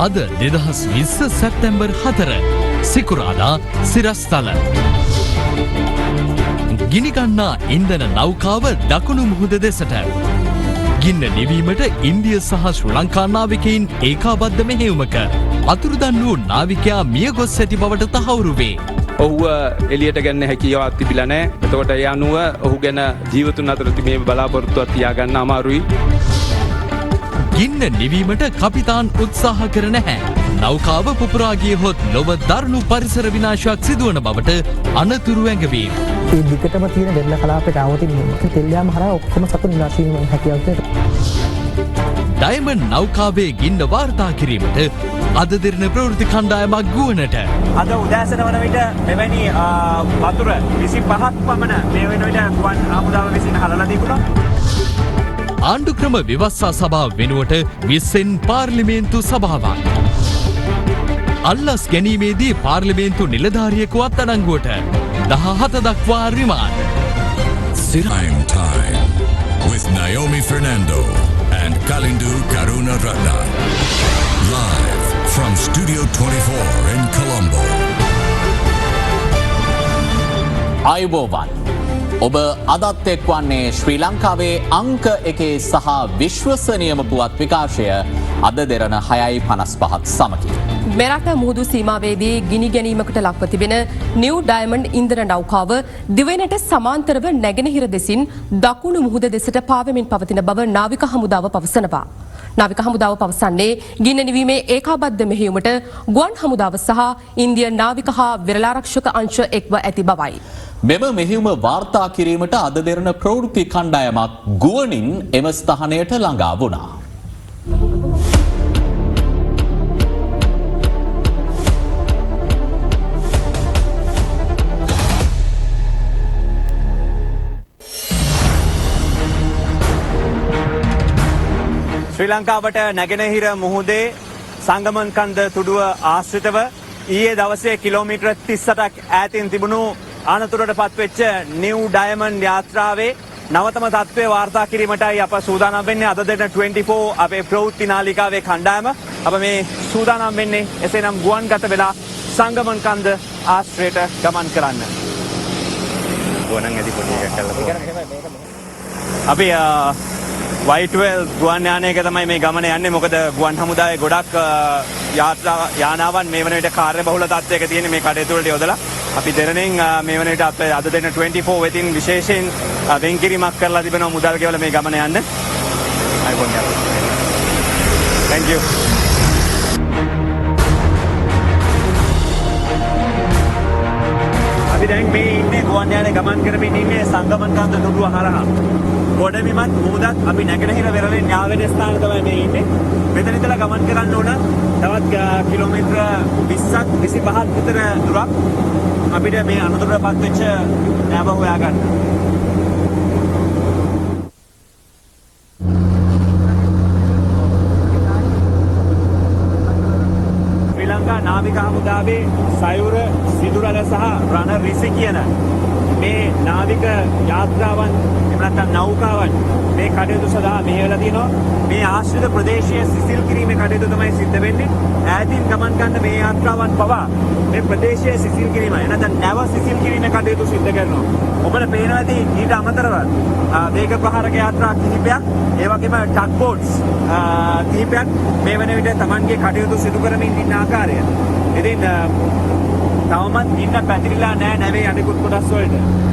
අද 2020 සැප්තැම්බර් 4 සිකුරාදා සිරස්තල. ගිනිගන්නා ඉන්ධන නෞකාව දකුණු මුහුද දෙසට. ගින්න නිවීමට ඉන්දිය සහ ශ්‍රී ලංකා නාවිකයින් ඒකාබද්ධ මෙහෙයුමක. අතුරුදන් වූ නාවිකයා මියගොස් ඇති බවට තහවුරු වේ. ඔහුව එළියට ගන්න හැකියාවක් තිබිලා නැහැ. එතකොට ඒ අනුව ඔහු ගැන ජීවතුන් අතර තිබේ බලාපොරොත්තුවක් තියාගන්න අමාරුයි. ගින්න නිවීමට කපිතාන් උත්සාහ කර නැහැ. නෞකාව පුපුරා ගියහොත් ලොව දරුණු පරිසර විනාශයක් සිදුවන බවට අනතුරු ඇඟවේ. ඒ දිගටම තියෙන දෙල්ල කලාපයට આવතින් තෙල්යාම හරහා ඔක්කොම සතුන් විනාශ වීම හැකියාවක් තියෙනවා. ඩයමන්ඩ් නෞකාවේ ගින්න වාර්තා කිරීමට අද දිරන ප්‍රවෘත්ති කණ්ඩායමක් ගුවනට. අද උදෑසන වන විට මෙවැනි වතුර 25ක් පමණ මේ වෙන විට ගුවන් හමුදාව විසින් හලලා තිබුණා. ආණ්ඩුක්‍රම ව්‍යවස්ථා සභාව වෙනුවට 20න් පාර්ලිමේන්තු සභාවක්. අල්ලස් ගැනීමේදී පාර්ලිමේන්තු නිලධාරියෙකු අත්අඩංගුවට 17 දක්වා remand. Prime Time with Naomi Fernando and Kalindu Karunaratne. Live from Studio 24 in Colombo. ආයුබෝවන්. ඔබ අදත් එක්වන්නේ ශ්‍රී ලංකාවේ අංක 1 සහ විශ්වසනීයම පුවත් විකාශය අද දෙරණ 6:55 සමගින්. මෙරට මුහුදු සීමාවේදී ගිනි ගැනීමකට ලක්ව තිබෙන නිව් ඩයමන්ඩ් ඉන්ධන නෞකාව දිවයිනට සමාන්තරව නැගෙනහිර දෙසින් දකුණු මුහුද දෙසට පාවෙමින් පවතින බව නාවික හමුදාව පවසනවා. නාවික හමුදාව පවසන්නේ ගින්න නිවීමේ ඒකාබද්ධ මෙහෙයුමට ගුවන් හමුදාව සහ ඉන්දිය නාවික හා විරලාරක්ෂක අංශ එක්ව ඇති බවයි. මෙම මෙහෙයුම වාර්තා කිරීමට අද දෙරණ ප්‍රවෘත්ති කණ්ඩායමක් ගුවනින් එම ස්ථානයට ළඟා වුණා. ශ්‍රී ලංකාවට නැගෙනහිර මුහුදේ සංගමන් කන්ද තුඩුව ආශ්‍රිතව ඊයේ දවසේ කිලෝමීටර් 38ක් ඈතින් තිබුණු අනතුරට පත්වෙච්ච නිව් ඩයමන්ඩ් යාත්‍රාවේ නවතම තත්ත්වය වාර්තා කිරීමටයි අප සූදානම් වෙන්නේ. අද දෙන 24 අපේ ප්‍රවෘත්ති නාලිකාවේ කණ්ඩායම අප මේ සූදානම් වෙන්නේ එසේනම් ගුවන්ගත වෙලා සංගමන් කන්ද ආශ්‍රයයට ගමන් කරන්න. ගුවනන් ඇති පොඩි එකක් කරලා අපි Y12 ගුවන් යානයක තමයි මේ ගමන යන්නේ. මොකද ගුවන් හමුදාවේ ගොඩක් යානාවන් මේ වන විට කාර්ය බහුල තත්ත්වයක තියෙන මේ කටයුතු වලට යොදලා අපි දෙරණෙන් මේ වන විට අපේ අද දෙන 24 වෙතින් විශේෂයෙන් වෙන්කිරීමක් කරලා තිබෙනවා මුදල් ගෙවලා මේ ගමන යන්න. Thank you. අපි දැන් මේ ඉන්නේ ගුවන් යානයේ ගමන් කරමින් ඉන්නේ සංගමන් කන්ද දුඩුව හරහා. ගොඩබිමත් මුහුදත් අපි නැගෙනහිර වෙරළෙන් යාවෙන ස්ථාන තමයි මේ ඉන්නේ. මෙතන ඉඳලා ගමන් කරන්න ඕන තවත් කිලෝමීටර 20ක් 25ක් විතර දුරක් අපිට මේ අනතුරටපත් වෙච්ච නැව හොයාගන්න. ශ්‍රී ලංකා නාවික හමුදාවේ සයුර සිදුරල සහ රණ රිසි කියන මේ නාවික යාත්‍රාවන් නැත්නම් නෞකාවන් මේ කටයුතු සඳහා මෙහෙයලා තියෙනවා. මේ ආශ්‍රිත ප්‍රදේශයේ සිසිල් කිරීමේ කටයුතු තමයි සිද්ධ වෙන්නේ. ඈතින් ගමන් කරන මේ යාත්‍රාවන් පවා මේ ප්‍රදේශයේ සිසිල් කිරීම නැත්නම් නැව සිසිල් කිරීමේ කටයුතු සිද්ධ කරනවා. ඔබට පේනවා ඇති ඊට අමතරව වේග ප්‍රහාරක යාත්‍රා කිහිපයක්, ඒ වගේම ටග් බෝට්ස් කිහිපයක් මේ වෙන විට Tamanගේ කටයුතු සිදු කරමින් ඉන්න ආකාරය. ඉතින් තවමත් ඉන්න පැතිරිලා නැහැ නැවේ අනිකුත් කොටස් වලට.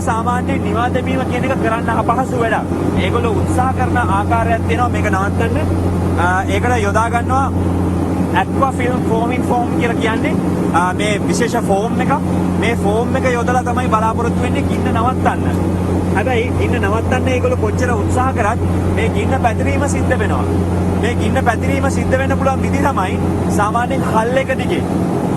සාමාන්‍යයෙන් නිවා දැමීම කියන එක කරන්න අපහසු වැඩක්. ඒගොල්ලෝ උත්සාහ කරන ආකාරයක් තියෙනවා මේක නවත්තන්න. ඒකට යොදා ගන්නවා ඇක්වා ෆිල්ම් ෆෝමින් ෆෝම් කියලා කියන්නේ මේ විශේෂ ෆෝම් එකක්. මේ ෆෝම් එක යොදලා තමයි බලාපොරොත්තු වෙන්නේ ගින්න නවත්තන්න. හැබැයි ගින්න නවත්තන්න ඒගොල්ලෝ කොච්චර උත්සාහ කරත් මේ ගින්න පැතිරීම සිද්ධ වෙනවා. මේ ගින්න පැතිරීම සිද්ධ වෙන්න පුළුවන් විදි තමයි සාමාන්‍යයෙන් හල් එක දිගේ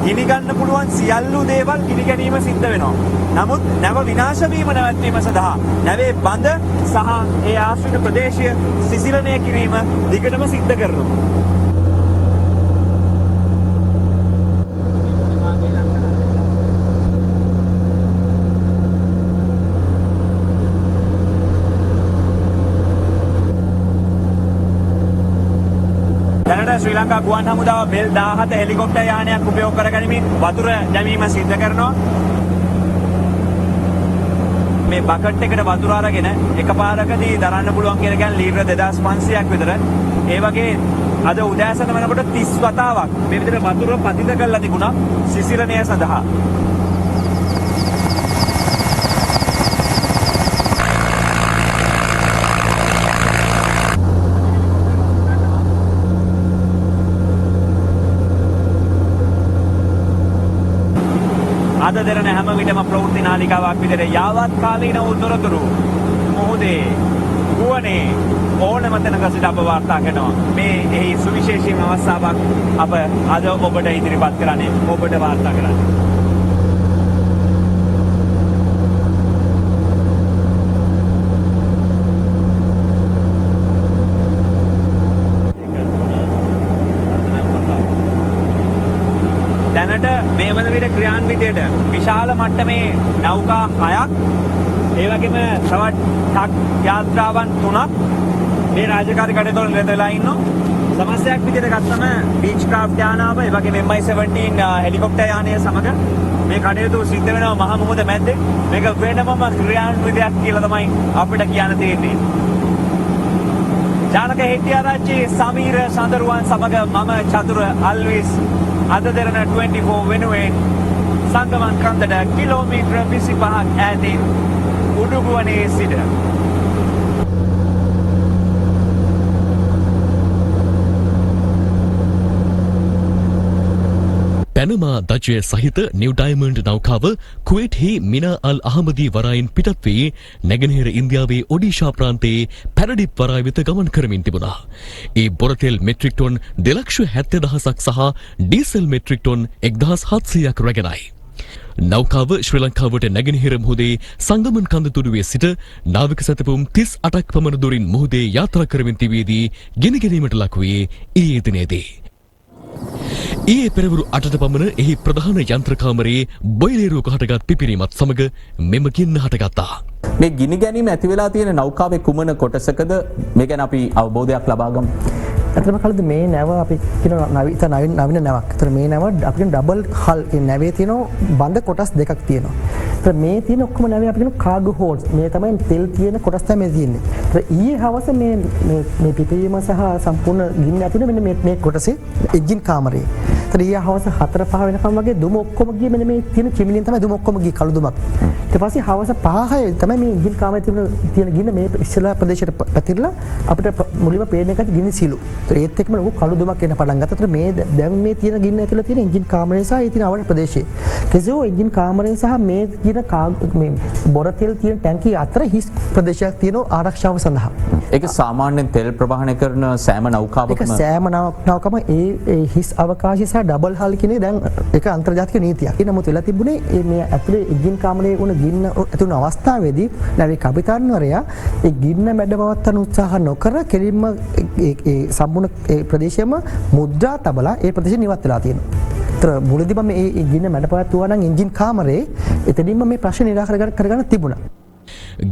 ගිනි ගන්න පුළුවන් සියලු දේවල් ගිනි ගැනීම සිද්ධ වෙනවා. නමුත් නැව විනාශ වීම නැවැත්වීම සඳහා නැවේ බඳ සහ ඒ ආශ්‍රිත ප්‍රදේශය සිසිලනය කිරීම දිගටම සිද්ධ කරනවා. ශ්‍රී ලංකා ගුවන් හමුදාව බෙල් 17 හෙලිකොප්ටර් යානයක් උපයෝග කරගනිමින් වතුර දැමීම සිද්ධ කරනවා. මේ බකට් එකට වතුර අරගෙන එකපාරකදී දරන්න පුළුවන් කියලා කියන්නේ ලීටර 2500ක් විතර. ඒ වගේ අද උදෑසන වෙනකොට 30 වතාවක් මේ විදිහට වතුර පතිත කරලා තිබුණා සිසිලනය සඳහා. අද දෙරණ හැම විටම ප්‍රවෘත්ති නාලිකාවක් විදිහට යාවත් කාලීන උතුරතුරු මොහොතේ ගුවනේ ඕනම තැනක සිට අප වාර්තා කරනවා. මේ එහි සුවිශේෂීම අවස්ථාවක් අප අද ඔබට ඉදිරිපත් කරන්නේ ඔබට වාර්තා කරන්නේ. දැනට මේ වන විට ක්‍රියාන්විතයට විශාල මට්ටමේ නෞකා 6ක් ඒ වගේම තවත් ටක් යාත්‍රාවන් 3ක් මේ රාජකාරී කටයුතු වල නිරත වෙලා ඉන්නවා. සමස්තයක් විදිහට ගත්තම බීච් ක්‍රාෆ්ට් යානාව ඒ වගේම MI-17 හෙලිකොප්ටර් යානය සමග මේ කටයුතු සිද්ධ වෙනවා මහ මුහුද මැද්දේ. මේක වෙනමම ක්‍රියාන්විතයක් කියලා තමයි අපිට කියන්න තියෙන්නේ. ජානක හෙට්ටිආරච්චි සමීර සඳරුවන් සමග මම චතුර අල්විස් අද දෙරණ 24 වෙනුවෙන් සංගමන් කන්දට කිලෝමීටර 25ක් ඈතින් උඩුගුවනේ සිට පැනමා දජය සහිත නිව් ඩයමන්ඩ් නෞකාව කුවේට්හි මිනා අල් අහමදී වරායින් පිටත් වී නැගෙනහිර ඉන්දියාවේ ඔඩිෂා ප්‍රාන්තයේ පැරඩිප් වරාය වෙත ගමන් කරමින් තිබුණා. ඒ බොරතෙල් මෙට්‍රික් ටොන් 2,70,000ක් සහ ඩීසල් මෙට්‍රික් ටොන් 1,700ක් රැගෙනයි. නෞකාව ශ්‍රී ලංකාවට නැගෙනහිර මුහුදේ සංගමන් කන්ද තුඩුවේ සිට නාවික සැතපුම් 38ක් පමණ දුරින් මුහුදේ යාත්‍රා කරමින් තිබීදී ගෙන ගැනීමට ලක් වූයේ ඊයේ දිනේදී. ඊයේ පෙරවරු 8ට පමණ එහි ප්‍රධාන යන්ත්‍ර කාමරයේ බොයිලරයක හටගත් පිපිරීමත් සමග මෙම ගින්න හටගත්තා. මේ ගිනි ගැනීම ඇති වෙලා තියෙන නෞකාවේ කුමන කොටසකද මේ ගැන අපි අවබෝධයක් ලබා ගමු. ඇත්තටම කලද මේ නැව අපි කියන නවීන නැවක්. ඒතර මේ නැව අපිට ඩබල් හල් ඒ නැවේ තියෙන බඳ කොටස් දෙකක් තියෙනවා. ඒතර මේ තියෙන ඔක්කොම නැවේ අපි කියන කාගෝ හෝල්ස්. මේ තමයි තෙල් තියෙන කොටස් තමයි තියෙන්නේ. ඒතර ඊයේ හවස මේ පිපීම සහ සම්පූර්ණ ගින්න ඇති වෙන මෙන්න මේ කොටසේ එන්ජින් කාමරේ. ඒතර ඊයේ හවස 4-5 වෙනකම් වගේ දුම ඔක්කොම ගියේ මෙන්න මේ තියෙන චිමිනියෙන් තමයි දුම ඔක්කොම ගියේ කළු දුමක්. ඊට පස්සේ හවස 5-6 තමයි මේ එන්ජින් කාමරේ තියෙන ගින්න මේ ඉස්සලා ප්‍රදේශයට පැතිරලා අපිට මුලින්ම පේන එකත් ගිනි සිලු. ඒත් එක්කම ලොකු කළු දුමක් එන්න පටන් ගත්තා. ඒතර මේ දැන් මේ තියෙන ගින්න ඇතුළේ තියෙන එන්ජින් කාමරය සහ ඒ තියෙන අවඩ ප්‍රදේශයේ. කෙසේ හෝ එන්ජින් කාමරය සහ මේ තියෙන මේ බොර තෙල් තියෙන ටැංකිය අතර හිස් ප්‍රදේශයක් තියෙනවා ආරක්ෂාව සඳහා. ඒක සාමාන්‍යයෙන් තෙල් ප්‍රවාහනය කරන සෑම නෞකාවකම ඒක සෑම නෞකාවකම ඒ හිස් අවකාශය සහ ඩබල් හල් කියන්නේ දැන් ඒක අන්තර්ජාතික නීතියක්. ඒ නමුත් වෙලා තිබුණේ මේ ඇතුලේ එන්ජින් කාමරයේ වුණ ගින්න ඇතුළු අවස්ථාවේදී නැවේ කපිතාන්වරයා ඒ ගින්න මැඩපවත්තන උත්සාහ නොකර කෙලින්ම ඒ සම්පූර්ණ ඒ ප්‍රදේශයම මුද්‍රා තබලා ඒ ප්‍රදේශය නිවත් වෙලා තියෙනවා. ඒතර මුලදී මම මේ ගින්න මැඩපවත්තුවා නම් එන්ජින් කාමරේ එතනින්ම මේ ප්‍රශ්න නිරාකරණය කරගන්න තිබුණා.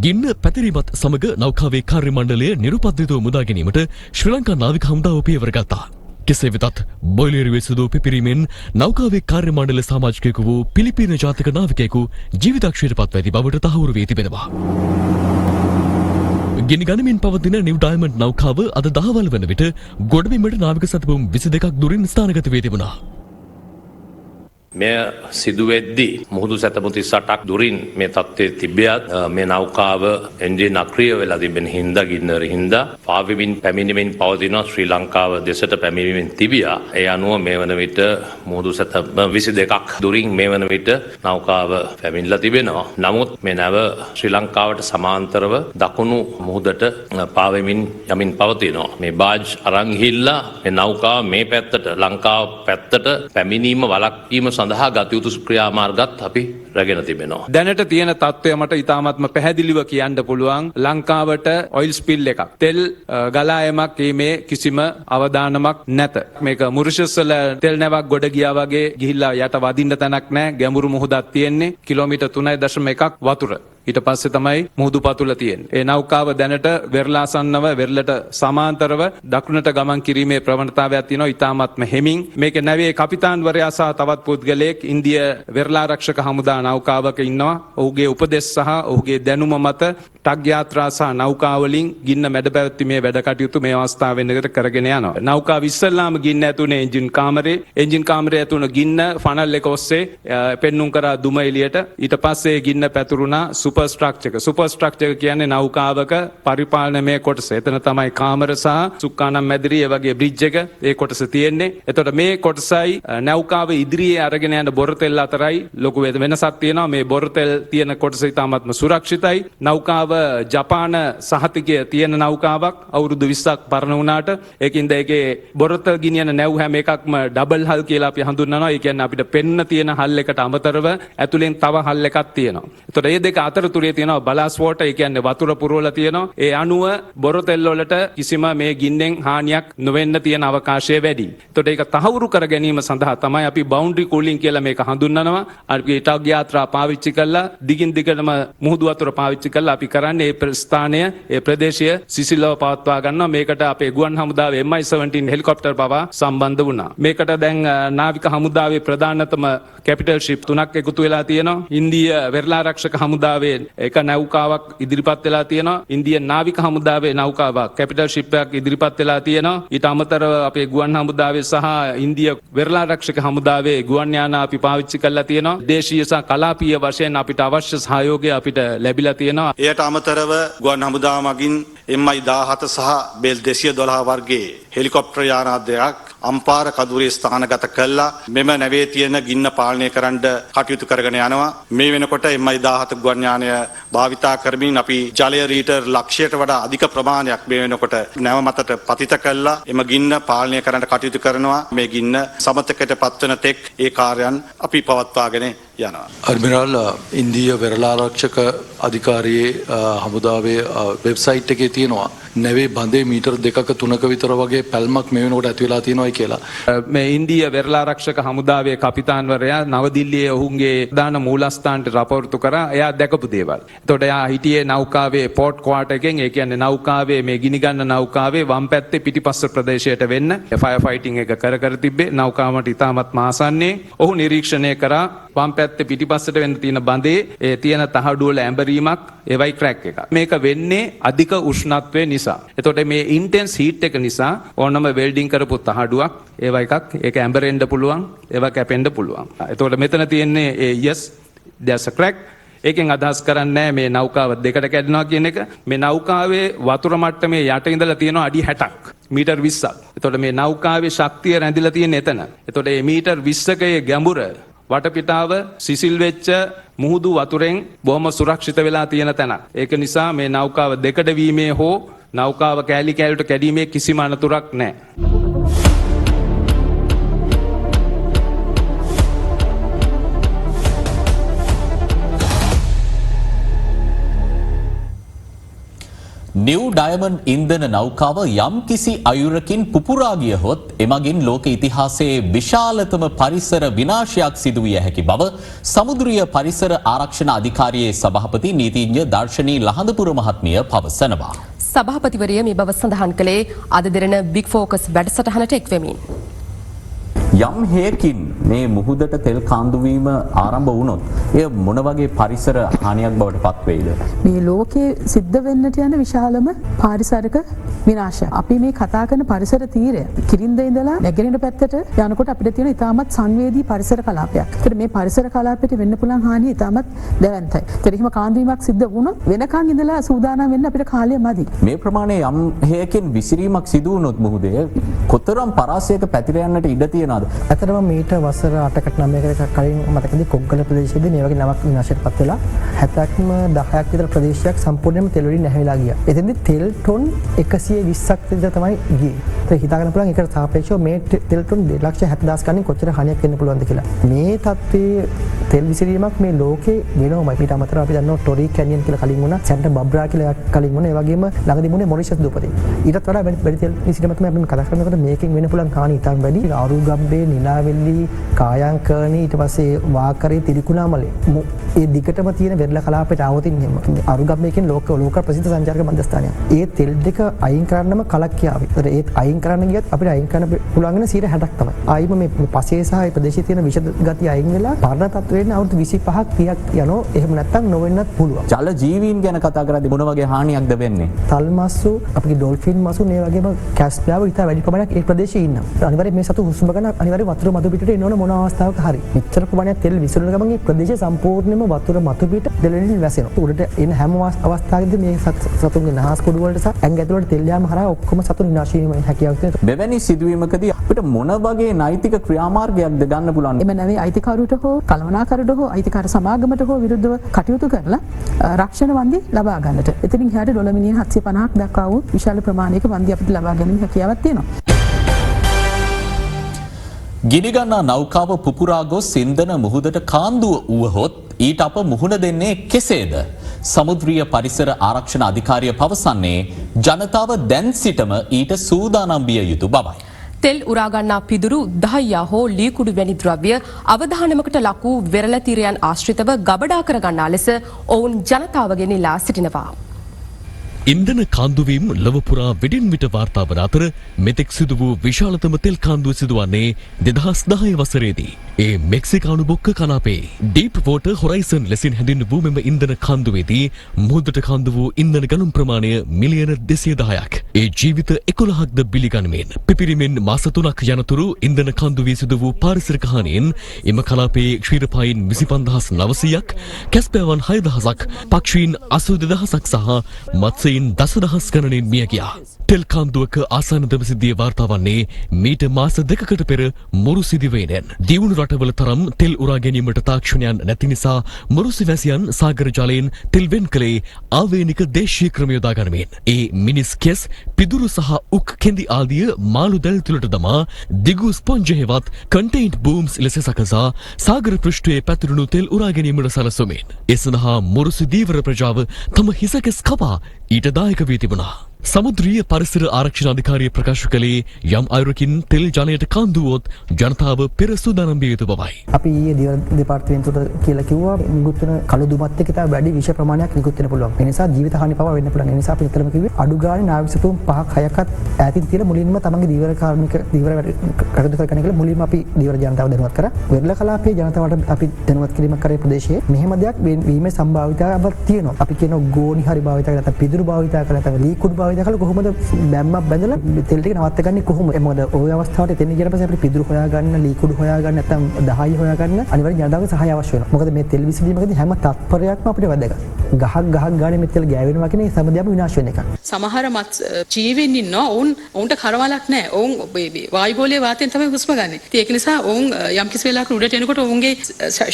ගින්න පැතිරීමත් සමග නෞකාවේ කාර්ය මණ්ඩලය නිරුපද්‍රිතව මුදා ගැනීමට ශ්‍රී ලංකා නාවික හමුදාව පියවර ගත්තා. කෙසේ වෙතත් බොයිලරුවේ සිදු පිපිරීමෙන් නෞකාවේ කාර්ය මණ්ඩල සමාජිකයෙකු වූ පිලිපීන ජාතික නාවිකයෙකු ජීවිතක්ෂයට පත්ව ඇති බවට තහවුරු වී තිබෙනවා. ගිනි ගනිමින් පවතින නිව් ඩයමන්ඩ් නෞකාව අද දහවල් වන විට ගොඩබිමට නාවික සැතපුම් 22ක් දුරින් ස්ථානගත වී තිබුණා. මෙය සිදුවෙද්දී මුහුදු සැතපුම් 38ක් දුරින් මේ තත්ත්වයේ තිබියත් මේ නෞකාව එන්ජින් අක්‍රිය වෙලා තිබෙන හින්දා ගින්නර හින්දා පාවෙමින් පැමිණෙමින් පවතින ශ්‍රී ලංකාව දෙසට පැමිණෙමින් තිබියා. ඒ අනුව මේ වන විට මුහුදු සැතපුම් 22ක් දුරින් මේ වන විට නෞකාව පැමිණලා තිබෙනවා. නමුත් මේ නැව ශ්‍රී ලංකාවට සමාන්තරව දකුණු මුහුදට පාවෙමින් යමින් පවතිනවා. මේ බාජ් අරන් ගිහිල්ලා මේ නෞකාව මේ පැත්තට ලංකාව පැත්තට පැමිණීම වළක්වීම සඳහා ගතයුතු ක්‍රියාමාර්ගත් අපි රැගෙන තිබෙනවා. දැනට තියෙන තත්ත්වය මට ඉතාමත්ම පැහැදිලිව කියන්න පුළුවන් ලංකාවට ඔයිල් ස්පිල් එකක්. තෙල් ගලායමක් මේ කිසිම අවදානමක් නැත. මේක මුරිෂස්වල තෙල් නැවක් ගොඩ ගියා වගේ ගිහිල්ලා යට වදින්න තැනක් නැහැ. ගැඹුරු මුහුදක් තියෙන්නේ. කිලෝමීටර් 3.1ක් වතුර. ඊට පස්සේ තමයි මුහුදු පතුල තියෙන්නේ. ඒ නෞකාව දැනට වෙරළාසන්නව වෙරළට සමාන්තරව දකුණට ගමන් කිරීමේ ප්‍රවණතාවයක් තියෙනවා. ඉතාමත්ම හෙමින් මේක නැවේ කපිතාන්වරයා සහ තවත් පුද්ගලයෙක් ඉන්දිය වෙරළාරක්ෂක හමුදා නෞකාවක ඉන්නවා. ඔහුගේ උපදෙස් සහ ඔහුගේ දැනුම මත ටග් යාත්‍රා සහ නෞකාවලින් ගින්න මැඩ පැවැත්ීමේ වැඩ කටයුතු මේ අවස්ථාවෙන් කරගෙන යනවා. නෞකාව ඉස්සල්ලාම ගින්න ඇතුනේ එන්ජින් කාමරේ. එන්ජින් කාමරේ ඇතුන ගින්න ෆනල් එක ඔස්සේ පෙන්නුම් කරා දුම එළියට. ඊට පස්සේ ගින්න පැතුරුණා සුපර් ස්ට්‍රක්චර් කියන්නේ නෞකාවක පරිපාලනමය කොටස. එතන තමයි කාමර සහ සුක්කානම් මැදිරි ඒ වගේ බ්‍රිජ් එක ඒ කොටස තියෙන්නේ. එතකොට මේ කොටසයි නෞකාව ඉදිරියේ අරගෙන යන බොරතෙල් අතරයි ලොකු වෙනසක් තියෙනවා. මේ බොරතෙල් තියෙන කොටස ඉතාමත්ම සුරක්ෂිතයි. නෞකාව ජපාන සහතිකය තියෙන නෞකාවක් අවුරුදු 20ක් පරණ වුණාට ඒකින්ද ඒකේ බොරතෙල් ගෙනියන නැව් හැම එකක්ම ඩබල් හල් කියලා අපි හඳුන්වනවා. ඒ කියන්නේ අපිට පෙන්න තියෙන හල් එකට අමතරව ඇතුලෙන් තව හල් එකක් තියෙනවා. එතකොට මේ දෙක අතරතුරේ තියෙනවා බලාස් වෝටර්. ඒ කියන්නේ වතුර පුරවලා තියෙනවා. ඒ අණුව බොරතෙල් වලට කිසිම මේ ගින්නෙන් හානියක් නොවෙන්න තියෙන අවකාශය වැඩි. එතකොට ඒක තහවුරු කර ගැනීම සඳහා තමයි අපි බවුන්ඩරි කූලින් කියලා මේක හඳුන්වනවා. අපි ටග් යාත්‍රා පාවිච්චි කළා දිගින් දිගටම මුහුදු වතුර පාවිච්චි කළා අපි කරන්නේ ඒ ස්ථානය ඒ ප්‍රදේශය සිසිලව පවත්වා ගන්නවා. මේකට අපේ ගුවන් හමුදාවේ MI-17 හෙලිකොප්ටර් පවා සම්බන්ධ වුණා. මේකට දැන් නාවික හමුදාවේ ප්‍රධානතම කැපිටල් ෂිප් 3ක් එකතු වෙලා තියෙනවා. ඉන්දිය වෙරළාරක්ෂක හමුදාවේ එක නෞකාවක් ඉදිරිපත් වෙලා තියෙනවා. ඉන්දිය නාවික හමුදාවේ නෞකාවක් කැපිටල් ෂිප් එකක් ඉදිරිපත් වෙලා තියෙනවා. ඊට අමතරව අපේ ගුවන් හමුදාවේ සහ ඉන්දිය වෙරළාරක්ෂක හමුදාවේ ගුවන් යාන අපි පාවිච්චි කරලා තියෙනවා. දේශීය සහ කලාපීය වශයෙන් අපිට අවශ්‍ය සහයෝගය අපිට ලැබිලා තියෙනවා. එයට අමතරව ගුවන් හමුදාව මගින් MI-17 සහ බෙල් 212 වර්ගයේ හෙලිකොප්ටර් යාන දෙකක් අම්පාර කදුරේ ස්ථානගත කළා. මෙම නැවේ තියෙන ගින්න පාලනය කරන්න කටයුතු කරගෙන යනවා. මේ වෙනකොට MI-17 ගුවන් යානය භාවිතා කරමින් අපි ජලය ලීටර් ලක්ෂයට වඩා අධික ප්‍රමාණයක් මේ වෙනකොට නැව මතට පතිත කළා. එම ගින්න පාලනය කරන්න කටයුතු කරනවා. මේ ගින්න සමතකයට පත්වන තෙක් ඒ කාර්යයන් අපි පවත්වාගෙන යනවා. අඩ්මිරාල් ඉන්දිය වෙරළාරක්ෂක අධිකාරියේ හමුදාවේ වෙබ්සයිට් එකේ තියෙනවා නැවේ බඳේ මීටර් 2ක 3ක විතර වගේ පැල්මක් මේ වෙනකොට ඇති වෙලා තියෙනවායි කියලා. මේ ඉන්දිය වෙරළාරක්ෂක හමුදාවේ කපිතාන්වරයා නවදිල්ලියේ ඔහුගේ ප්‍රධාන මූලස්ථානට රපෝර්තු කරා. එයා දැකපු දේවල්. එතකොට එයා හිටියේ නෞකාවේ පෝට් ක්වාටර් එකෙන්. ඒ කියන්නේ නෞකාවේ මේ ගිනිගන්න නෞකාවේ වම් පැත්තේ පිටිපස්ස ප්‍රදේශයට වෙන්න ෆයර් ෆයිටිං එක කර තිබ්බේ. නෞකාවට ඉතාමත් ආසන්නයේ ඔහු නිරීක්ෂණය කරා වම් පැත්තේ පිටිපස්සට වෙන්න තියෙන බඳේ ඒ තියෙන තහඩුව වල ඇඹරීමක් ඒවයි ක්‍රැක් එක. මේක වෙන්නේ අධික උෂ්ණත්වය නිසා. එතකොට මේ ඉන්ටෙන්ස් හීට් එක නිසා ඕනම වෙල්ඩින් කරපු තහඩුවක් ඒව එකක් ඒක ඇඹරෙන්න පුළුවන් ඒව කැපෙන්න පුළුවන්. එතකොට මෙතන තියෙන්නේ yes there's a crack. ඒකෙන් අදහස් කරන්නේ මේ නෞකාව දෙකට කැඩෙනවා කියන එක. මේ නෞකාවේ වතුර මට්ටමේ යට ඉඳලා තියෙනවා අඩි 60ක්. මීටර් 20ක්. එතකොට මේ නෞකාවේ ශක්තිය රැඳිලා තියෙන්නේ එතන. එතකොට මේ මීටර් 20කයේ ගැඹුර වටපිටාව සිසිල් වෙච්ච මුහුදු වතුරෙන් බොහොම සුරක්ෂිත වෙලා තියෙන තැනක්. ඒක නිසා මේ නෞකාව දෙකඩ වීමේ හෝ නෞකාව කෑලි කෑලිට කැඩීමේ කිසිම අනතුරක් නැහැ. නිව් ඩයමන්ඩ් ඉන්ධන නෞකාව යම් කිසි අයුරකින් පුපුරා ගියහොත් එමගින් ලෝක ඉතිහාසයේ විශාලතම පරිසර විනාශයක් සිදු විය හැකි බව සමුද්‍රීය පරිසර ආරක්ෂණ අධිකාරියේ සභාපති නීතිඥ දර්ශනී ලහඳපුර මහත්මිය පවසනවා. සභාපතිවරිය මේ බව සඳහන් කළේ අද දෙරණ බිග් ෆෝකස් වැඩසටහනට එක්වෙමින්. යම් හේකින් මේ මුහුදට තෙල් කාන්දුවීම ආරම්භ වුණොත් එය මොන වගේ පරිසර හානියක් බවට පත් වෙයිද? මේ ලෝකයේ සිද්ධ වෙන්නට යන විශාලම පාරිසරික විනාශය. අපි මේ කතා කරන පරිසර තීරය කිරින්ද ඉඳලා නැගෙනහිර පැත්තට යනකොට අපිට තියෙන ඉතාමත් සංවේදී පරිසර කලාපයක්. ඒතර මේ පරිසර කලාපයට වෙන්න පුළුවන් හානිය ඉතාමත් දැවැන්තයි. ඒතර එහෙම කාන්දුවීමක් සිද්ධ වුණොත් වෙනකන් ඉඳලා සූදානම් වෙන්න අපිට කාලය මදි. මේ ප්‍රමාණය යම් හේකින් විසිරීමක් සිදු වුණොත් මුහුදේ කොතරම් පරාසයක පැතිර යන්නට ඉඩ තියෙනවද? ඇතරම මීට වසර 8කට 9කට කලින් මතකදී කොග්ගල ප්‍රදේශයේදී මේ වගේ නමක් විනාශයට පත් වෙලා 70ක්ම 10ක් විතර ප්‍රදේශයක් සම්පූර්ණයෙන්ම තෙල් වලින් නැහැවිලා ගියා. එතෙන්දී තෙල් ටොන් 120ක් විතර තමයි ගියේ. ඒක හිතාගන්න පුළුවන් ඒකට සාපේක්ෂව මේ තෙල් ටොන් 2,70,000 ගණන් කොච්චර හානියක් වෙන්න පුළුවන්ද කියලා. මේ තත්ත්වයේ තෙල් විසිරීමක් මේ ලෝකේ වෙනවමයි. ඊට අමතරව අපි දන්නවා ටොරි කැනියන් කියලා කලින් වුණා, සැන්ටා බබ්‍රා කියලා කලින් වුණා. ඒ වගේම ළඟදී වුණේ මොරිෂස් දූපතේ. ඊටත් වඩා වැඩි තෙල් විසිරීම තමයි අපි කතා කරනකොට මේකෙන් වෙන්න පුළුවන් හානිය ඉතාම වැඩි. ආරුගම්බේ, නිලාවෙල්ලි, කායංකර්ණි, ඊට පස්සේ වාකරේ, තිරිකුණාමලේ ඒ දිගටම තියෙන වෙරළ කලාපයට ආවොතින් අරුගම්බේ කියන ලෝක ප්‍රසිද්ධ සංචාරක මන්දස්ථානයක්. ඒ තෙල් දෙක අයින් කරන්නම කලක් යාවි. ඒත් අයින් කරන්න ගියත් අපිට අයින් කරන්න පුළුවන් වෙන 60ක් තමයි. ආයිම මේ පසේ සහ මේ ප්‍රදේශයේ තියෙන විෂ ගතිය අයින් වෙලා පරණ තත්ත්වයෙන් අවුරුදු 25ක් 30ක් යනවා. එහෙම නැත්නම් නොවෙන්නත් පුළුවන්. ජල ජීවීන් ගැන කතා කරද්දී මොන වගේ හානියක්ද වෙන්නේ? තල් මස්සු, අපේ ඩොල්ෆින් මස්සු, මේ වගේම කැස්පියාව ඉතා වැඩි ප්‍රමාණයක් ඒ ප්‍රදේශයේ ඉන්නවා. අනිවාර්යයෙන් මේ සතු හුස්ම ගන්න අනිවාර්යයෙන් වතුර මතු පිටට එන්න ඕන මොන අවස්ථාවක හරි. මෙච්චර ප්‍රමාණයක් තෙල් විසිරුන ගමන් මේ ප්‍රදේශය සම්පූර්ණයෙන්ම වතුර මතු පිට දෙලෙනින් වැසෙනවා. උඩට එන හැම අවස්ථාවකදී මේ සතුන්ගේ නහස් කුඩු වලට සහ ඇඟ ඇතුළට තෙල් යාම හරහා ඔක්කොම සතුන් විනාශ වීමේ හැකියාවක් තියෙනවා. මෙවැනි සිදුවීමකදී අපිට මොන වගේ නෛතික ක්‍රියාමාර්ගයක්ද ගන්න පුළුවන්? එම නැවේ අයිතිකරුට හෝ කළමනාකරුට හෝ අයිතිකාර සමාගමට හෝ විරුද්ධව කටයුතු කරලා රක්ෂණ වන්දි ලබා ගන්නට. එතනින් එහාට ඩොලර් මිලියන 750ක් දක්වා වූ විශාල ප්‍රමාණයක වන්දි අපිට ලබා ගැනීම හැකියාවක් තියෙනවා. ගිනිගන්නා නෞකාව පුපුරා ගොස් ඉන්ධන මුහුදට කාන්දුව වුවහොත් ඊට අප මුහුණ දෙන්නේ කෙසේද? සමුද්‍රීය පරිසර ආරක්ෂණ අධිකාරිය පවසන්නේ ජනතාව දැන් සිටම ඊට සූදානම් විය යුතු බවයි. තෙල් උරාගන්නා පිදුරු, දහයියා හෝ ලීකුඩු වැනි ද්‍රව්‍ය අවධානමකට ලක් වූ වෙරළ තීරයන් ආශ්‍රිතව ගබඩා කරගන්නා ලෙස ඔවුන් ජනතාවගෙන් ඉල්ලා සිටිනවා. ඉන්ධන කාන්දුවීම් ලොව පුරා විටින් විට වාර්තා වන අතර මෙතෙක් සිදු වූ විශාලතම තෙල් කාන්දුව සිදුවන්නේ 2010 වසරේදී. ඒ මෙක්සිකානු බොක්ක කලාපේ ඩීප් වෝටර් හොරයිසන් ලෙසින් හැඳින්වූ මෙම ඉන්ධන කාන්දුවේදී මුහුදට කාන්දු වූ ඉන්ධන ගණන් ප්‍රමාණය මිලියන 210ක්. ඒ ජීවිත 11ක්ද බිලි ගනිමින් පිපිරීමෙන් මාස 3ක් යනතුරු ඉන්ධන කාන්දුවේ සිදු වූ පාරිසරික හානියෙන් එම කලාපයේ ක්ෂීරපායින් 25900ක්, කැස්පෑවන් 6000ක්, පක්ෂීන් 82000ක් සහ මත්ස්‍ය දසදහස් ගණනින් මිය ගියා. තෙල් කාන්දුවක ආසන්නතම සිද්ධිය වාර්තා වන්නේ මීට මාස 2කට පෙර මුරුසිදි වේනෙන්. දියුණු රටවල තරම් තෙල් උරා ගැනීමට තාක්ෂණයන් නැති නිසා මුරුසි වැසියන් සාගර ජලයෙන් තෙල් වෙන් කළේ ආවේනික දේශීය ක්‍රම යොදා ගනිමින්. ඒ මිනිස් කෙස්, පිදුරු සහ උක් කෙඳි ආදිය මාළු දැල් තුළට දමා දිගු ස්පොන්ජ් හෙවත් කන්ටේන්ඩ් බූම්ස් ලෙස සකසා සාගර පෘෂ්ඨයේ පැතිරුණු තෙල් උරා ගැනීමට සලස්වමින් ඒ සඳහා මුරුසි දීවර ප්‍රජාව තම හිසකෙස් කපා ඊට දායක වී තිබුණා. සමුද්‍රීය පරිසර ආරක්ෂණ අධිකාරිය ප්‍රකාශ කළේ යම් අයුරකින් තෙල් ජලයට කාන්දුවොත් ජනතාව පෙර සූදානම් විය යුතු බවයි. අපි ඊයේ දිවයින දෙපාර්තමේන්තුවට කියලා කිව්වා නිකුත් වෙන කළු දුමත් එක්ක තව වැඩි විෂ ප්‍රමාණයක් නිකුත් වෙන්න පුළුවන්. ඒ නිසා ජීවිත හානි පවා වෙන්න පුළුවන්. ඒ නිසා අපි නිතරම කිව්වේ අඩු ගානේ නාවික සතුන් 5ක් 6ක්වත් ඈතින් තියලා මුලින්ම තමන්ගේ දීවර කාර්මික දීවර කටයුතු කරගෙන කියලා මුලින්ම අපි දීවර ජනතාව දැනුවත් කරා. වෙරළ කලාපයේ ජනතාවට අපි දැනුවත් කිරීමක් කරේ ප්‍රදේශයේ මෙහෙම දෙයක් වීමේ සම්භාවිතාවක් තියෙනවා. අපි කියන ගෝණි හරි භාවිත කරලා නැත්නම් පිදුරු භාවිත කරලා නැත්නම් ලීකුඩු භාවිත කරලා කොහොමද බැම්මක් බැඳලා තෙල් ටික නවත්තගන්නේ කොහොමද? මොකද ওই අවස්ථාවට එතන ගියන පස්සේ අපිට පිදුරු හොයාගන්න, ලීකුඩු හොයාගන්න නැත්නම් දහයි හොයාගන්න අනිවාර්යෙන් ජනතාවගේ සහාය අවශ්‍ය වෙනවා. මොකද මේ තෙල් විසඳීමකදී හැම තත්පරයක්ම අපිට වැදගත්. ගහක් ගානේ මේ තෙල් ගෑවෙනවා කියන්නේ සම්බන්ධයම විනාශ වෙන එකක්. සමහර මත් ජීවීන් ඉන්නවා ඔවුන්ට කරවලක් නැහැ. ඔවුන් වායුගෝලීය වාතයෙන් තමයි හුස්ම ගන්න. ඉතින් ඒක නිසා ඔවුන් යම් කිසි වෙලාවක උඩට එනකොට ඔවුන්ගේ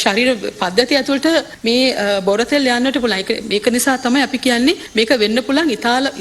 ශරීර පද්ධතිය ඇතුළට මේ බොර තෙල් යන්නට පුළුවන්. මේක නිසා තමයි අපි කියන්නේ මේක වෙන්න පුළුවන්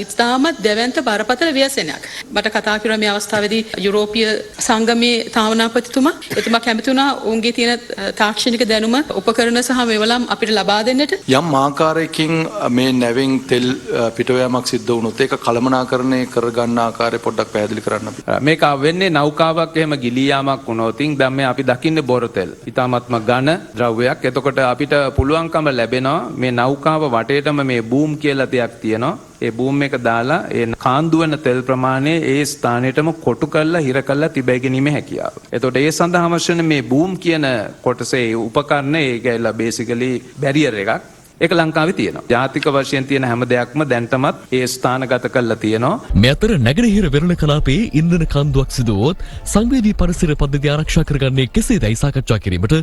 ඉතාමත් දැවැන්ත බරපතල ව්‍යසනයක්. මට කතා කරන මේ අවස්ථාවේදී යුරෝපීය සංගමේ තාවනාපතිතුමා එතුමා කැමති වුණා ඔවුන්ගේ තියෙන තාක්ෂණික දැනුම උපකරණ සහ මේවලම් අපිට ලබා දෙන්නට. යම් ආකාරයකින් මේ නැවෙන් තෙල් පිටවෑමක් සිද්ධ වුණොත් ඒක කළමනාකරණය කරගන්න ආකාරය පොඩ්ඩක් පැහැදිලි කරන්න අපි. මේක වෙන්නේ නෞකාවක් එහෙම ගිලී යාමක් වුණොත් දැන් මේ අපි දකින්නේ බොර තෙල්. ඊටාත්ම ඝන ද්‍රව්‍යයක්. එතකොට අපිට පුළුවන්කම ලැබෙනවා මේ නෞකාව වටේටම මේ බූම් කියලා දෙයක් තියෙනවා. ඒ බූම් එක දාලා ඒ කාන්දු වෙන තෙල් ප්‍රමාණය ඒ ස්ථානෙටම කොටු කරලා හිර කරලා තිබේ ගැනීමේ හැකියාව. එතකොට ඒ සඳහා අවශ්‍ය වෙන මේ බූම් කියන කොටසේ උපකරණ ඒකයිලා බේසිකලි බැරියර් එකක්. ඒක ලංකාවේ තියෙනවා. ජාතික වශයෙන් තියෙන හැම දෙයක්ම දැන්ටමත් ඒ ස්ථානගත කරලා තියෙනවා. මේ අතර නැගෙනහිර වෙරළ කලාපයේ ඉන්ධන කාන්දුවක් සිදු වුවොත් සංවේදී පරිසර පද්ධතිය ආරක්ෂා කරගන්නේ කෙසේදයි සාකච්ඡා කිරීමට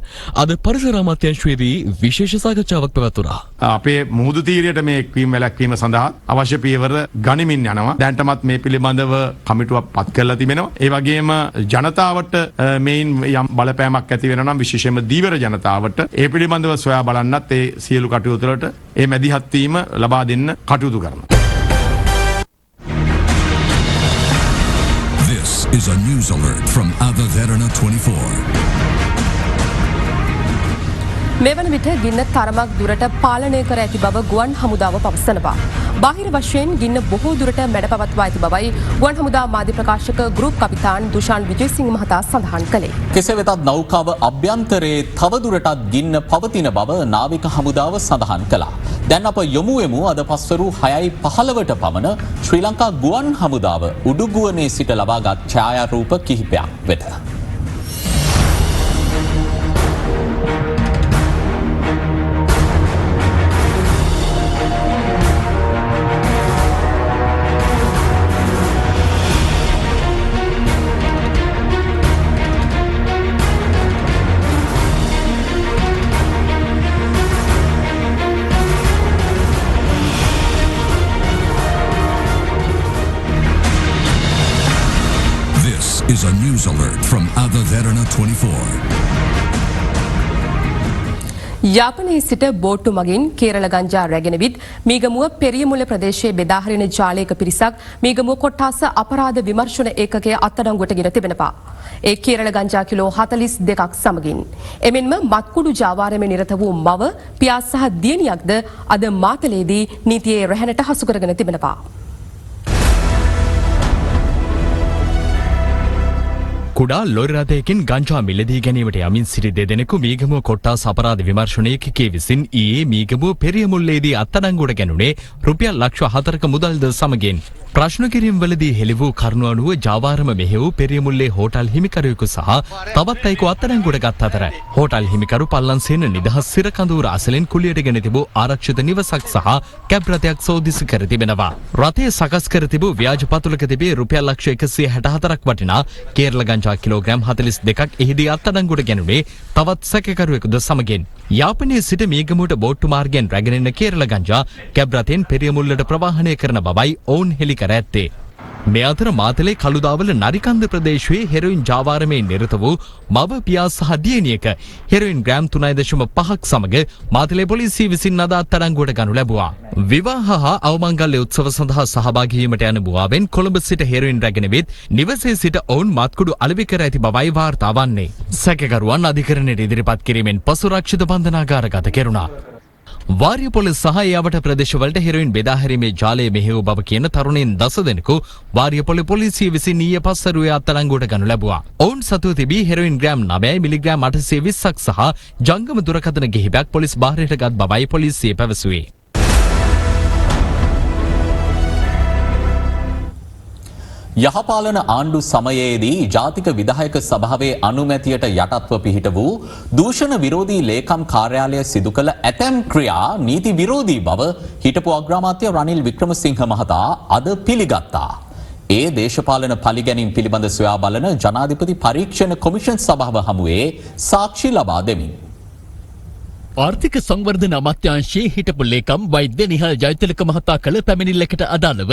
අද පරිසර අමාත්‍යාංශයේදී විශේෂ සාකච්ඡාවක් පැවැත්වුණා. අපේ මුහුදු තීරයට මේ එක්වීම වැළැක්වීම සඳහා අවශ්‍ය පියවර ගනිමින් යනවා. දැන්ටමත් මේ පිළිබඳව කමිටුවක් පත් කරලා තිබෙනවා. ඒ වගේම ජනතාවට මේන් යම් බලපෑමක් ඇති වෙනවා නම් විශේෂයෙන්ම දීවර ජනතාවට ඒ පිළිබඳව සොයා බලන්නත් ඒ සියලු කටයුතු ඒ මැදිහත් වීම ලබා දෙන්න කටයුතු කරනවා. This is a news alert from Avavarana 24. මෙවන විට ගින්න තරමක් දුරට පාලනය කර ඇති බව ගුවන් හමුදාව පවසනවා. බාහිර වශයෙන් ගින්න බොහෝ දුරට මැඩ පවත්වා ඇති බවයි ගුවන් හමුදා මාධ්‍ය ප්‍රකාශක ගෲප් කපිතාන් දුෂාන් විජේසිංහ මහතා සඳහන් කළේ. කෙසේ වෙතත් නෞකාව අභ්‍යන්තරයේ තවදුරටත් ගින්න පවතින බව නාවික හමුදාව සඳහන් කළා. දැන් අප යොමු වෙමු අද පස්වරු 6:15ට පමණ ශ්‍රී ලංකා ගුවන් හමුදාව උඩුගුවනේ සිට ලබාගත් ඡායාරූප කිහිපයක් වෙත. Is a news alert from Avavarana 24. යාපනයේ සිට බෝට්ටු මගින් කේරළ ගංජා රැගෙන විත් මීගමුව පෙරියමුල ප්‍රදේශයේ බෙදාහරින ජාලයක පිරිසක් මීගමුව කොට්ටාස අපරාධ විමර්ශන ඒකකය අත්අඩංගුවට ගෙන තිබෙනවා. ඒ කේරළ ගංජා කිලෝ 42ක් සමගින්. එමෙන්ම මත්කුඩු ජාවාරමේ නිරත වූ මව, පියා සහ දියණියක්ද අද මාතලේදී නීතියේ රැහැනට හසු කරගෙන තිබෙනවා. කුඩා ලොරි රථයකින් ගංජා මිලදී ගැනීමට යමින් සිටි දෙදෙනෙකු මීගමුව කොට්ටාස අපරාධ විමර්ශන ඒකකයේ විසින් ඊයේ මීගමුව පෙරියමුල්ලේදී අත්අඩංගුවට ගැනුණේ රුපියල් ලක්ෂ 4ක මුදල්ද සමගින්. ප්‍රශ්න කිරීම් වලදී හෙළි වූ කරුණ අනුව ජාවාරම මෙහෙව් පෙරියමුල්ලේ හෝටල් හිමිකරුවෙකු සහ තවත් අයෙකු අත්අඩංගුවට ගත් අතර හෝටල් හිමිකරු පල්ලන්සේන නිදහස් සිරකඳවුර අසලෙන් කුලියට ගෙන තිබූ ආරක්ෂිත නිවසක් සහ කැබ් රථයක් සෝදිසි කර තිබෙනවා. රථය සකස් කර තිබූ ව්‍යාජ පතුලක තිබේ රුපියල් ලක්ෂ 164ක් වටිනා කේරළ ගංජා කිලෝග්‍රෑම් 42ක් එහිදී අත්අඩංගුවට ගැනුණේ තවත් සැකකරුවෙකුද සමගින්. යාපනයේ සිට මීගමුවට බෝට්ටු මාර්ගයෙන් රැගෙන එන කේරළ ගංජා කැබ් රථයෙන් පෙරියමුල්ලට ප්‍රවාහනය කරන බවයි ඔවුන් හෙළි කර ඇත්තේ. මේ අතර මාතලේ කළුදාවල නරිකන්ද ප්‍රදේශයේ හෙරොයින් ජාවාරමේ නිරත වූ මව, පියා සහ දියණියක හෙරොයින් ග්‍රෑම් 3.5ක් සමග මාතලේ පොලිසිය විසින් අද අත්අඩංගුවට ගනු ලැබුවා. විවාහ හා අවමංගල්‍ය උත්සව සඳහා සහභාගී වීමට යන බුවාවෙන් කොළඹ සිට හෙරොයින් රැගෙන විත් නිවසේ සිට ඔවුන් මත්කුඩු අලෙවි කර ඇති බවයි වාර්තා වන්නේ. සැකකරුවන් අධිකරණයට ඉදිරිපත් කිරීමෙන් පසු රක්ෂිත බන්ධනාගාරගත කෙරුණා. වාරිය පොලිස් සහ යාවට ප්‍රදේශවලට හෙරොයින් බෙදාහැරීමේ ජාලය මෙහෙයූ බව කියන තරුණයින් 10 දෙනෙකු වාරිය පොලිසිය විසින් ඊයේ පස්වරුවේ අත්අඩංගුවට ගනු ලැබුවා. ඔවුන් සතුව තිබී හෙරොයින් ග්‍රෑම් 9 මිලිග්‍රෑම් 820ක් සහ ජංගම දුරකථන කිහිපයක් පොලිස් බාරයට ගත් බවයි පොලිසිය පැවසුවේ. යහපාලන ආණ්ඩු සමයේදී ජාතික විධායක සභාවේ අනුමැතියට යටත්ව පිහිට වූ දූෂණ විරෝධී ලේකම් කාර්යාලය සිදු කළ ඇතැම් ක්‍රියා නීති විරෝධී බව හිටපු අග්‍රාමාත්‍ය රනිල් වික්‍රමසිංහ මහතා අද පිළිගත්තා. ඒ දේශපාලන පලිගැනීම් පිළිබඳ සොයා බලන ජනාධිපති පරීක්ෂණ කොමිෂන් සභාව හමුවේ සාක්ෂි ලබා දෙමින්. ආර්ථික සංවර්ධන අමාත්‍යාංශයේ හිටපු ලේකම් වෛද්‍ය නිහල් ජයතිලක මහතා කළ පැමිණිල්ලකට අදාළව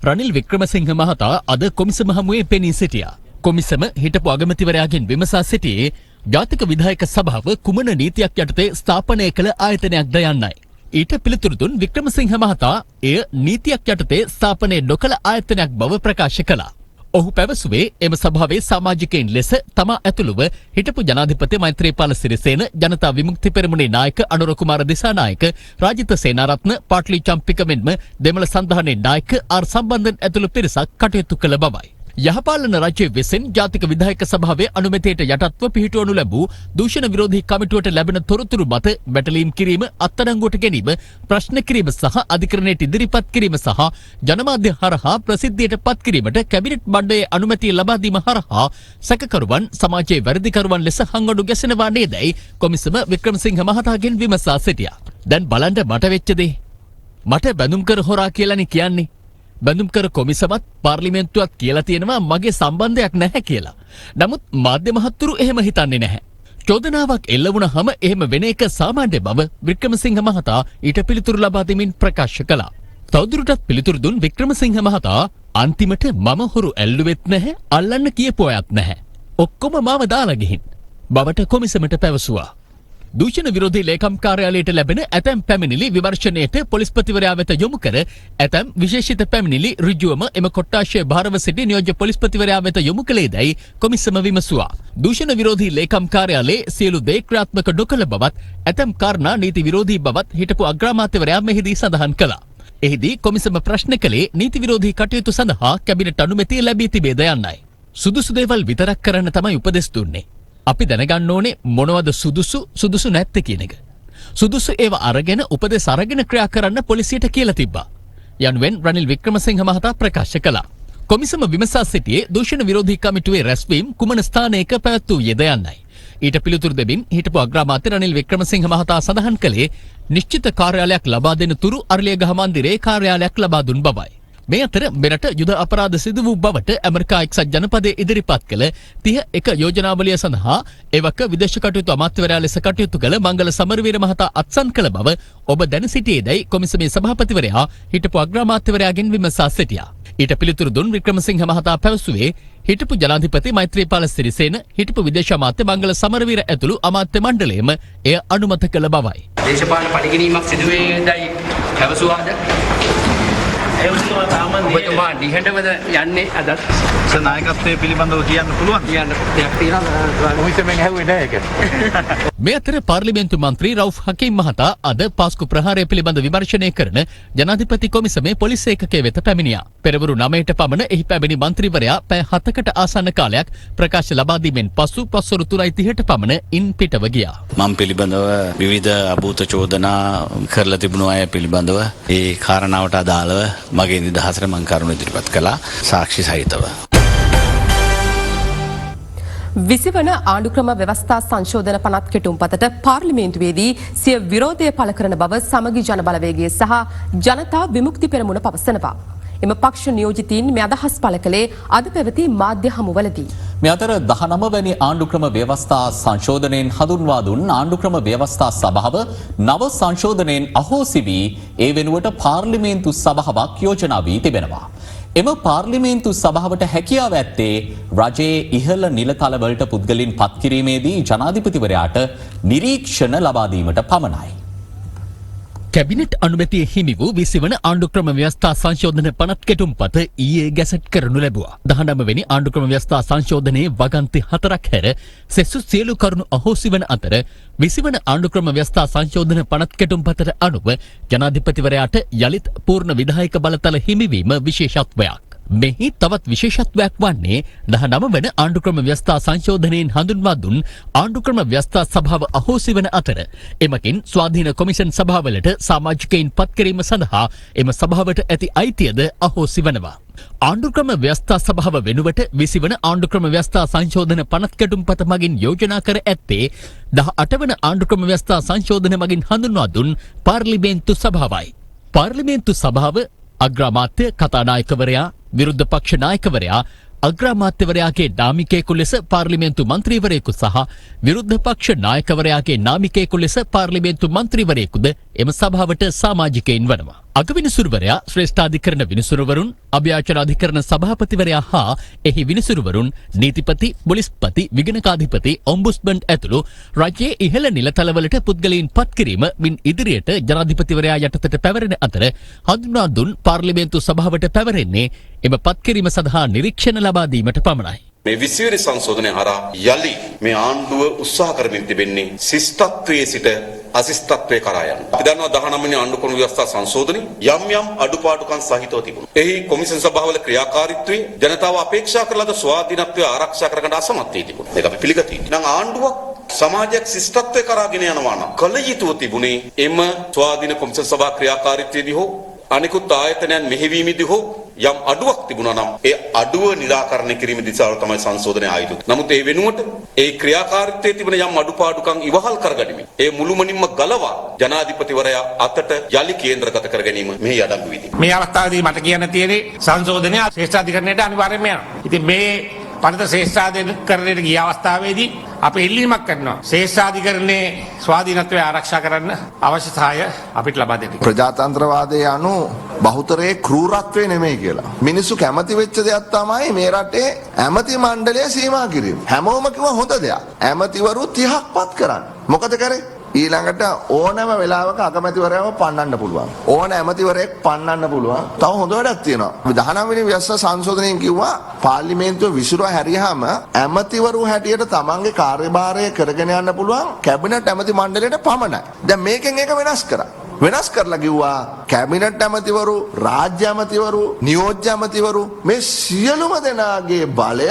රනිල් වික්‍රමසිංහ මහතා අද කොමිසම හමුවේ පෙනී සිටියා. කොමිසම හිටපු අගමැතිවරයාගෙන් විමසා සිටියේ ජාතික විධායක සභාව කුමන නීතියක් යටතේ ස්ථාපනය කළ ආයතනයක්ද යන්නයි. ඊට පිළිතුරු දුන් වික්‍රමසිංහ මහතා එය නීතියක් යටතේ ස්ථාපනය නොකළ ආයතනයක් බව ප්‍රකාශ කළා. ඔහු පැවසුවේ එම සභාවේ සමාජිකයින් ලෙස තමා ඇතුළුව හිටපු ජනාධිපති මෛත්‍රීපාල සිරිසේන, ජනතා විමුක්ති පෙරමුණේ නායක අනුර කුමාර දිසානායක, රාජිත සේනාරත්න, පාට්ලි චම්පික මෙන්ම දෙමළ සංධානයේ නායක ආර් සම්බන්ධන් ඇතුළු පිරිසක් කටයුතු කළ බවයි. යහපාලන රජය විසින් ජාතික විධායක සභාවේ අනුමැතියට යටත්ව පිහිටවනු ලැබූ දූෂණ විරෝධී කමිටුවට ලැබෙන තොරතුරු මත බැටලීම් කිරීම, අත්අඩංගුවට ගැනීම, ප්‍රශ්න කිරීම සහ අධිකරණයට ඉදිරිපත් කිරීම සහ ජනමාධ්‍ය හරහා ප්‍රසිද්ධියට පත් කිරීමට කැබිනට් මණ්ඩලයේ අනුමැතිය ලබා දීම හරහා සැකකරුවන් සමාජයේ වැරදිකරුවන් ලෙස හංගඩු ගැසෙනවා නේදයි කොමිසම වික්‍රමසිංහ මහතාගෙන් විමසා සිටියා. දැන් බලන්න මට වෙච්ච දේ. මට බැඳුම් කර හොරා කියලානේ කියන්නේ. බැඳුම්කර කොමිසමත් පාර්ලිමේන්තුවත් කියලා තියෙනවා මගේ සම්බන්ධයක් නැහැ කියලා. නමුත් මාධ්‍ය මහත්තුරු එහෙම හිතන්නේ නැහැ. චෝදනාවක් එල්ල වුණාම එහෙම වෙන එක සාමාන්‍ය බව වික්‍රමසිංහ මහතා ඊට පිළිතුරු ලබා දෙමින් ප්‍රකාශ කළා. තවදුරටත් පිළිතුරු දුන් වික්‍රමසිංහ මහතා අන්තිමට මම හොරු ඇල්ලුවෙත් නැහැ, අල්ලන්න කියපු අයත් නැහැ. ඔක්කොම මාව දාලා ගිහින් බවට කොමිසමට පැවසුවා. දූෂණ විරෝධී ලේකම් කාර්යාලයට ලැබෙන ඇතැම් පැමිණිලි විමර්ශනයට පොලිස්පතිවරයා වෙත යොමු කර ඇතැම් විශේෂිත පැමිණිලි ඍජුවම එම කොට්ටාශය භාරව සිටි නියෝජ්‍ය පොලිස්පතිවරයා වෙත යොමු කළේදැයි කොමිසම විමසුවා. දූෂණ විරෝධී ලේකම් කාර්යාලයේ සියලු දේ ක්‍රියාත්මක නොකළ බවත් ඇතැම් කාරණා නීති විරෝධී බවත් හිටපු අග්‍රාමාත්‍යවරයා මෙහිදී සඳහන් කළා. එහිදී කොමිසම ප්‍රශ්න කළේ නීති විරෝධී කටයුතු සඳහා කැබිනට් අනුමැතිය ලැබී තිබේද යන්නයි. සුදුසු දේවල් විතරක් කරන්න තමයි උපදෙස් දුන්නේ. අපි දැනගන්න ඕනේ මොනවද සුදුසු නැත්තේ කියන එක. සුදුසු ඒවා අරගෙන උපදෙස් අරගෙන ක්‍රියා කරන්න පොලිසියට කියලා තිබ්බා. යනුවෙන් රනිල් වික්‍රමසිංහ මහතා ප්‍රකාශ කළා. කොමිසම විමසා සිටියේ දූෂණ විරෝධී කමිටුවේ රැස්වීම් කුමන ස්ථානයක පැවැත්වූයේද යන්නයි. ඊට පිළිතුරු දෙමින් හිටපු අග්‍රාමාත්‍ය රනිල් වික්‍රමසිංහ මහතා සඳහන් කළේ නිශ්චිත කාර්යාලයක් ලබා දෙන තුරු අරලියගහ මන්දිරයේ කාර්යාලයක් ලබා දුන් බවයි. මේ අතර මෙරට යුද අපරාධ සිදු වූ බවට ඇමරිකා එක්සත් ජනපදයේ ඉදිරිපත් කළ 31 යෝජනාවලිය සඳහා එවක විදේශ කටයුතු අමාත්‍යවරයා ලෙස කටයුතු කළ මංගල සමරවීර මහතා අත්සන් කළ බව ඔබ දැන සිටියේදයි කොමිසමේ සභාපතිවරයා හිටපු අග්‍රාමාත්‍යවරයාගෙන් විමසා සිටියා. ඊට පිළිතුරු දුන් වික්‍රමසිංහ මහතා පැවසුවේ හිටපු ජනාධිපති මෛත්‍රීපාල සිරිසේන හිටපු විදේශ අමාත්‍ය මංගල සමරවීර ඇතුළු අමාත්‍ය මණ්ඩලයම එය අනුමත කළ බවයි. දේශපාලන පරිගැනීමක් සිදුවේදයි පැවසුවාද? ඔබතුමා නිහඬවද යන්නේ අදත්? නායකත්වයේ පිළිබඳව කියන්න පුළුවන්. කියන්න දෙයක් තියෙනවා. කොමිසමෙන් ඇහුවේ නෑ ඒක. මේ අතර පාර්ලිමේන්තු මන්ත්‍රී රවුෆ් හකීම් මහතා අද පාස්කු ප්‍රහාරය පිළිබඳ විමර්ශනය කරන ජනාධිපති කොමිසමේ පොලිස් ඒකකයේ වෙත පැමිණියා. පෙරවරු 9ට පමණ එහි පැමිණි මන්ත්‍රීවරයා පැය 7කට ආසන්න කාලයක් ප්‍රකාශ ලබා දීමෙන් පසු පස්වරු 3:30ට පමණ ඉන් පිටව ගියා. මම පිළිබඳව විවිධ අභූත චෝදනා කරලා තිබුණු අය පිළිබඳව ඒ කාරණාවට අදාළව මගේ නිදහසට මම කරුණු ඉදිරිපත් කළා සාක්ෂි සහිතව. 20 වන ආණ්ඩුක්‍රම ව්‍යවස්ථා සංශෝධන පනත් කෙටුම්පතට පාර්ලිමේන්තුවේදී සිය විරෝධය පළ කරන බව සමගි ජන බලවේගය සහ ජනතා විමුක්ති පෙරමුණ පවසනවා. එම පක්ෂ නියෝජිතීන් මේ අදහස් පළ කළේ අද පැවති මාධ්‍ය හමුවලදී. මේ අතර 19 වැනි ආණ්ඩුක්‍රම ව්‍යවස්ථා සංශෝධනයෙන් හඳුන්වා දුන් ආණ්ඩුක්‍රම ව්‍යවස්ථා සභාව නව සංශෝධනයෙන් අහෝසි වී ඒ වෙනුවට පාර්ලිමේන්තු සභාවක් යෝජනා වී තිබෙනවා. එම පාර්ලිමේන්තු සභාවට හැකියාව ඇත්තේ රජයේ ඉහළ නිලතලවලට පුද්ගලින් පත්කිරීමේදී ජනාධිපතිවරයාට නිරීක්ෂණ ලබා දීමට පමණයි. කැබිනට් අනුමැතිය හිමි වූ 20 වන ආණ්ඩුක්‍රම ව්‍යවස්ථා සංශෝධන පනත් කෙටුම්පත ඊයේ ගැසට් කරනු ලැබුවා. 19 වෙනි ආණ්ඩුක්‍රම ව්‍යවස්ථා සංශෝධනයේ වගන්ති 4ක් හැර සෙසු සියලු කරුණු අහෝසි වන අතර 20 වන ආණ්ඩුක්‍රම ව්‍යවස්ථා සංශෝධන පනත් කෙටුම්පතට අනුව ජනාධිපතිවරයාට යලිත් පූර්ණ විධායක බලතල හිමිවීම විශේෂත්වයක්. මෙහි තවත් විශේෂත්වයක් වන්නේ 19 වන ආණ්ඩුක්‍රම ව්‍යවස්ථා සංශෝධනයෙන් හඳුන්වා දුන් ආණ්ඩුක්‍රම ව්‍යවස්ථා සභාව අහෝසි වන අතර එමකින් ස්වාධීන කොමිෂන් සභාවලට සමාජිකයින් පත්කිරීම සඳහා එම සභාවට ඇති අයිතියද අහෝසි වනවා. ආණ්ඩුක්‍රම ව්‍යවස්ථා සභාව වෙනුවට 20 වන ආණ්ඩුක්‍රම ව්‍යවස්ථා සංශෝධන පනත් කෙටුම්පත මගින් යෝජනා කර ඇත්තේ 18 වන ආණ්ඩුක්‍රම ව්‍යවස්ථා සංශෝධන මගින් හඳුන්වා දුන් පාර්ලිමේන්තු සභාවයි. පාර්ලිමේන්තු සභාව අග්‍රාමාත්‍ය කතානායකවරයා විරුද්ධ පක්ෂ නායකවරයා අග්‍රාමාත්‍යවරයාගේ නාමිකයෙකු ලෙස පාර්ලිමේන්තු මන්ත්‍රීවරයෙකු සහ විරුද්ධ පක්ෂ නායකවරයාගේ නාමිකයෙකු ලෙස පාර්ලිමේන්තු මන්ත්‍රීවරයෙකුද එම සභාවට සමාජිකයින් වනවා. අගවිනිසුරුවරයා ශ්‍රේෂ්ඨාධිකරණ විනිසුරුවරුන් අභ්‍යාචනාධිකරණ සභාපතිවරයා හා එහි විනිසුරුවරුන් නීතිපති පොලිස්පති විගණකාධිපති ඔම්බුස්මන් ඇතුළු රජයේ ඉහළ නිලතලවලට පුද්ගලයන් පත්කිරීම මින් ඉදිරියට ජනාධිපතිවරයා යටතට පැවරෙන අතර හඳුන්වා දුන් පාර්ලිමේන්තු සභාවට පැවරෙන්නේ එම පත්කිරීම සඳහා නිරීක්ෂණ ලබා දීමට පමණයි. මේ 20 වෙනි සංශෝධනය හරහා යලි මේ ආණ්ඩුව උත්සාහ කරමින් තිබෙන්නේ ශිෂ්ටත්වයේ සිට අශිෂ්ටත්වයේ කරා යන්න. අපි දන්නවා 19 වෙනි ආණ්ඩුක්‍රම ව්‍යවස්ථා සංශෝධනය යම් අඩුපාඩුකම් සහිතව තිබුණා. එහි කොමිෂන් සභාවල ක්‍රියාකාරීත්වයේ ජනතාව අපේක්ෂා කරන ලද ස්වාධීනත්වය ආරක්ෂා කරගන්න අසමත් වී තිබුණා. මේක අපි පිළිගත යුතුයි. නම් ආණ්ඩුවක් සමාජයක් ශිෂ්ටත්වයේ කරාගෙන යනවා නම් කල යුතුව තිබුණේ එම ස්වාධීන කොමිෂන් සභා ක්‍රියාකාරීත්වයේදී හෝ අනිකුත් ආයතනයන් මෙහෙවීමේදී හෝ යම් අඩුවක් තිබුණා නම් ඒ අඩුව निराකරණය කිරීම දිශාවට තමයි සංශෝධනය ආයුතු. නමුත් ඒ වෙනුවට ඒ ක්‍රියාකාරීත්වයේ තිබෙන යම් අඩුපාඩුකම් ඉවහල් කරගනිමින් ඒ මුළුමනින්ම ගලවා ජනාධිපතිවරයා අතට යලි කේන්ද්‍රගත කර ගැනීම මෙහි අඩංගු වෙයි. මේ අවස්ථාවේදී මට කියන්න තියෙන්නේ සංශෝධනය ශ්‍රේෂ්ඨාධිකරණයට අනිවාර්යයෙන්ම යනවා. ඉතින් මේ පනත ශ්‍රේෂ්ඨාධිකරණයට ගිය අවස්ථාවේදී අපි ඉල්ලීමක් කරනවා ශ්‍රේෂ්ඨාධිකරණයේ ස්වාධීනත්වය ආරක්ෂා කරන්න අවශ්‍ය සහාය අපිට ලබා දෙන්න. ප්‍රජාතන්ත්‍රවාදයේ අනු බහුතරයේ ක්‍රූරත්වය නෙමෙයි කියලා. මිනිස්සු කැමති වෙච්ච දෙයක් තමයි මේ රටේ ඇමති මණ්ඩලය සීමා කිරීම. හැමෝම කිව්වා හොඳ දෙයක්. ඇමතිවරු 30ක් පත් කරන්න. මොකද කරේ? ඊළඟට ඕනෑම වෙලාවක අගමැතිවරයාව පන්නන්න පුළුවන්. ඕන ඇමතිවරයෙක් පන්නන්න පුළුවන්. තව හොඳ වැඩක් තියෙනවා. 19 වෙනි ව්‍යවස්ථා සංශෝධනයෙන් කිව්වා පාර්ලිමේන්තුව විසිරුවා හැරියාම ඇමතිවරු හැටියට තමන්ගේ කාර්යභාරය කරගෙන යන්න පුළුවන් කැබිනට් ඇමති මණ්ඩලයට පමණයි. දැන් මේකෙන් ඒක වෙනස් කරා. වෙනස් කරලා කිව්වා කැබිනට් ඇමතිවරු, රාජ්‍ය ඇමතිවරු, නියෝජ්‍ය ඇමතිවරු මේ සියලුම දෙනාගේ බලය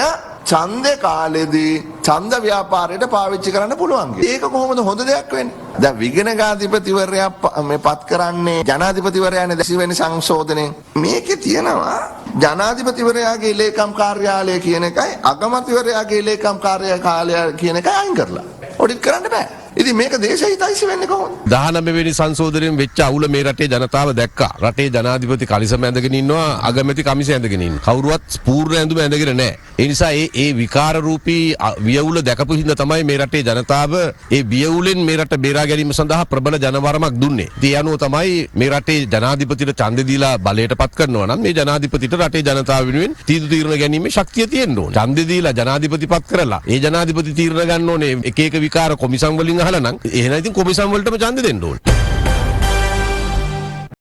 ඡන්දේ කාලෙදී ඡන්ද ව්‍යාපාරයට පාවිච්චි කරන්න පුළුවන්. ඒක කොහොමද හොඳ දෙයක් වෙන්නේ? දැන් විගණකාධිපතිවරයා මේ පත් කරන්නේ ජනාධිපතිවරයානේ 20 වෙනි සංශෝධනයෙන්. මේකේ තියෙනවා ජනාධිපතිවරයාගේ ලේකම් කාර්යාලය කියන එකයි අගමැතිවරයාගේ ලේකම් කාර්යාලය කියන එකයි අයින් කරලා. ඔඩිට් කරන්න බෑ. ඉතින් මේක දේශහිතයිසි වෙන්නේ කොහොමද? 19 වෙනි සංශෝධනයෙන් වෙච්ච අවුල මේ රටේ ජනතාව දැක්කා. රටේ ජනාධිපති කලිසම ඇඳගෙන ඉන්නවා, අගමැති කමිස ඇඳගෙන ඉන්නවා. කවුරුවත් පූර්ණ ඇඳුම ඇඳගෙන නැහැ. ඒ නිසා ඒ විකාර රූපී වියවුල දැකපු හින්දා තමයි මේ රටේ ජනතාව ඒ වියවුලෙන් මේ රට බේරා ගැනීම සඳහා ප්‍රබල ජනවරමක් දුන්නේ. ඒ අනුව තමයි මේ රටේ ජනාධිපතිට ඡන්දෙ දීලා බලයට පත් කරනවා නම් මේ ජනාධිපතිට රටේ ජනතාව වෙනුවෙන් තීන්දුව ගැනීමේ ශක්තිය තියෙන්න ඕනේ. ඡන්දෙ දීලා ජනාධිපති පත් කරලා ඒ ජනාධිපති තීරණ ගන්න ඕනේ එක එක විකාර කොමිසම් වලින් අහලා නම් එහෙනම් ඉතින් කොමිසම් වලටම ඡන්දෙ දෙන්න ඕනේ.